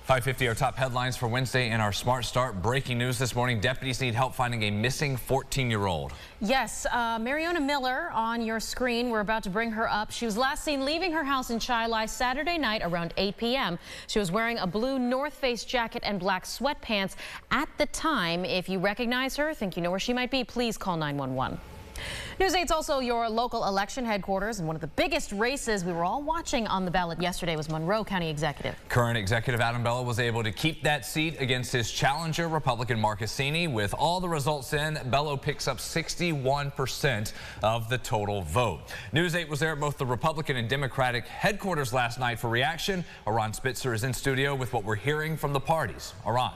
5:50, our top headlines for Wednesday in our Smart Start. Breaking news this morning. Deputies need help finding a missing 14-year-old. Yes, Mariona Miller on your screen. We're about to bring her up. She was last seen leaving her house in Chilai Saturday night around 8 p.m. She was wearing a blue North Face jacket and black sweatpants at the time. If you recognize her, think you know where she might be, please call 911. News 8's also your local election headquarters, and one of the biggest races we were all watching on the ballot yesterday was Monroe County Executive. Current Executive Adam Bello was able to keep that seat against his challenger, Republican Mark Aini. With all the results in, Bello picks up 61% of the total vote. News 8 was there at both the Republican and Democratic headquarters last night for reaction. Aran Spitzer is in studio with what we're hearing from the parties. Aran.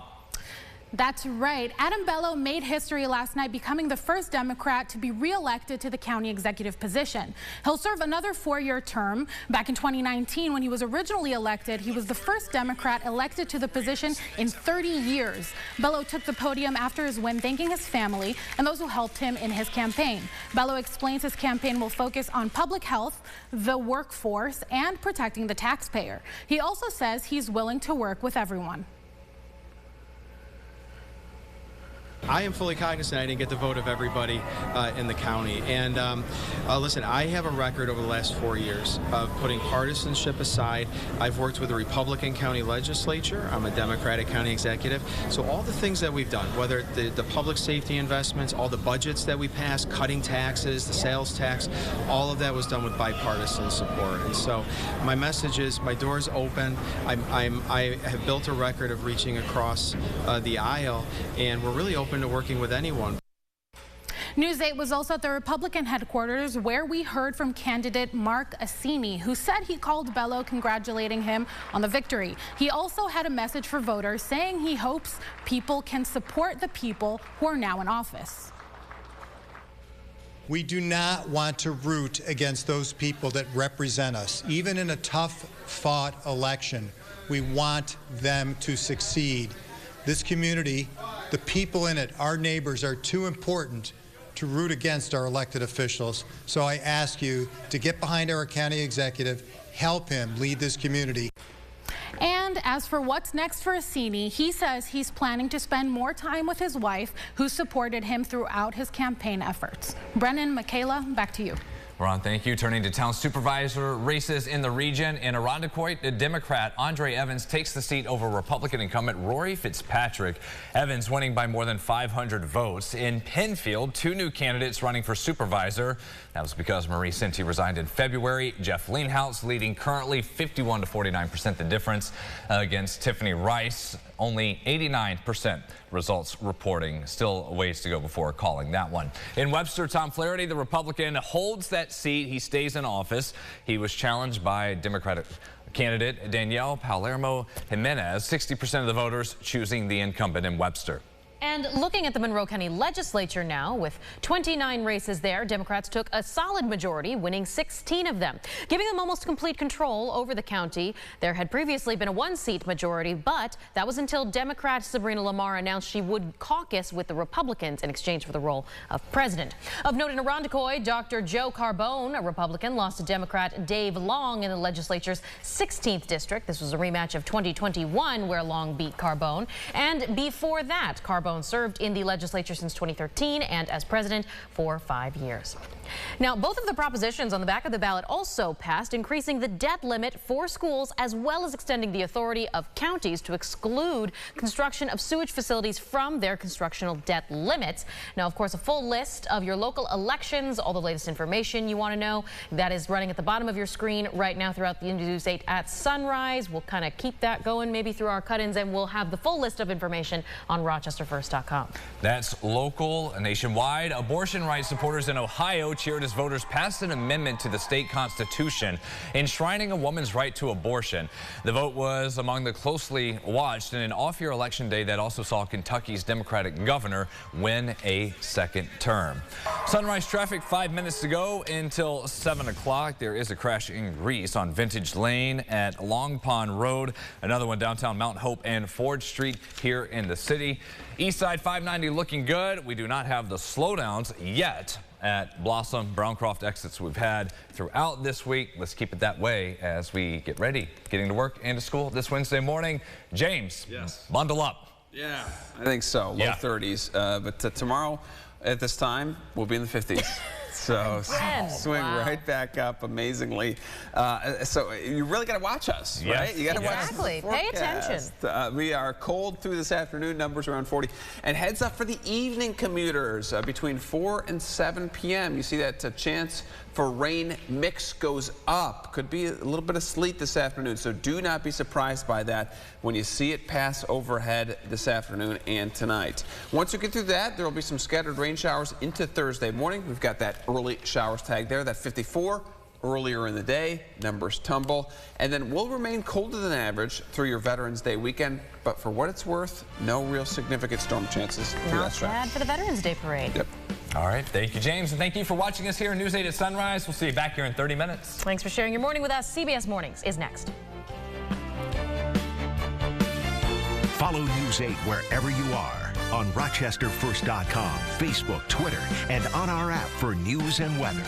That's right. Adam Bello made history last night, becoming the first Democrat to be reelected to the county executive position. He'll serve another 4-year term. Back in 2019, when he was originally elected, he was the first Democrat elected to the position in 30 years. Bello took the podium after his win, thanking his family and those who helped him in his campaign. Bello explains his campaign will focus on public health, the workforce, and protecting the taxpayer. He also says he's willing to work with everyone. I am fully cognizant I didn't get the vote of everybody in the county. And listen, I have a record over the last 4 years of putting partisanship aside. I've worked with the Republican county legislature. I'm a Democratic county executive. So all the things that we've done, whether the public safety investments, all the budgets that we passed, cutting taxes, the sales tax, all of that was done with bipartisan support. And so my message is my door's open. I have built a record of reaching across the aisle, and we're really open to working with anyone. News 8 was also at the Republican headquarters, where we heard from candidate Mark Aini, who said he called Bello congratulating him on the victory. He also had a message for voters saying he hopes people can support the people who are now in office. We do not want to root against those people that represent us. Even in a tough-fought election, we want them to succeed. This community, the people in it, our neighbors, are too important to root against our elected officials. So I ask you to get behind our county executive, help him lead this community. And as for what's next for Aini, he says he's planning to spend more time with his wife, who supported him throughout his campaign efforts. Brennan, Michaela, back to you. Ron, thank you. Turning to town supervisor races in the region. In Irondequoit, the Democrat Andre Evans takes the seat over Republican incumbent Rory Fitzpatrick. Evans winning by more than 500 votes. In Penfield, 2 new candidates running for supervisor. That was because Marie Sinti resigned in February. Jeff Leanhouse leading currently 51 to 49% the difference against Tiffany Rice. Only 89% results reporting. Still a ways to go before calling that one. In Webster, Tom Flaherty, the Republican, holds that seat. He stays in office. He was challenged by Democratic candidate Danielle Palermo Jimenez. 60% of the voters choosing the incumbent in Webster. And looking at the Monroe County Legislature now, with 29 races there, Democrats took a solid majority, winning 16 of them, giving them almost complete control over the county. There had previously been a 1-seat majority, but that was until Democrat Sabrina Lamar announced she would caucus with the Republicans in exchange for the role of president. Of note in Irondequoit, Dr. Joe Carbone, a Republican, lost to Democrat Dave Long in the legislature's 16th district. This was a rematch of 2021, where Long beat Carbone. And before that, Carbone served in the legislature since 2013 and as president for 5 years. Now, both of the propositions on the back of the ballot also passed, increasing the debt limit for schools as well as extending the authority of counties to exclude construction of sewage facilities from their constructional debt limits. Now, of course, a full list of your local elections, all the latest information you want to know, that is running at the bottom of your screen right now throughout the News 8 at sunrise. We'll kind of keep that going maybe through our cut-ins, and we'll have the full list of information on RochesterFirst.com. That's local. Nationwide, abortion rights supporters in Ohio cheered as voters passed an amendment to the state constitution enshrining a woman's right to abortion. The vote was among the closely watched in an off-year election day that also saw Kentucky's Democratic governor win a second term. Sunrise traffic 5 minutes to go until 7 o'clock. There is a crash in Greece on Vintage Lane at Long Pond Road. Another one downtown Mount Hope and Ford Street here in the city. East side 590 looking good. We do not have the slowdowns yet at Blossom, Browncroft exits we've had throughout this week. Let's keep it that way as we get ready, getting to work and to school this Wednesday morning. James, bundle up. Yeah, I think so. Low 30s. But tomorrow at this time, we'll be in the 50s. So swing right back up amazingly. So you really got to watch us, right? You got to watch the forecast. Pay attention. We are cold through this afternoon, numbers around 40. And heads up for the evening commuters between 4 and 7 p.m. You see that chance for rain mix goes up. Could be a little bit of sleet this afternoon, so do not be surprised by that when you see it pass overhead this afternoon and tonight. Once you get through that, there will be some scattered rain showers into Thursday morning. We've got that early showers tag there, that 54 earlier in the day. Numbers tumble, and then we'll remain colder than average through your Veterans Day weekend. But for what it's worth, no real significant storm chances through that stretch. Not bad for the Veterans Day parade. Yep. All right, thank you, James, and thank you for watching us here on News 8 at Sunrise. We'll see you back here in 30 minutes. Thanks for sharing your morning with us. CBS Mornings is next. Follow News 8 wherever you are on RochesterFirst.com, Facebook, Twitter, and on our app for news and weather.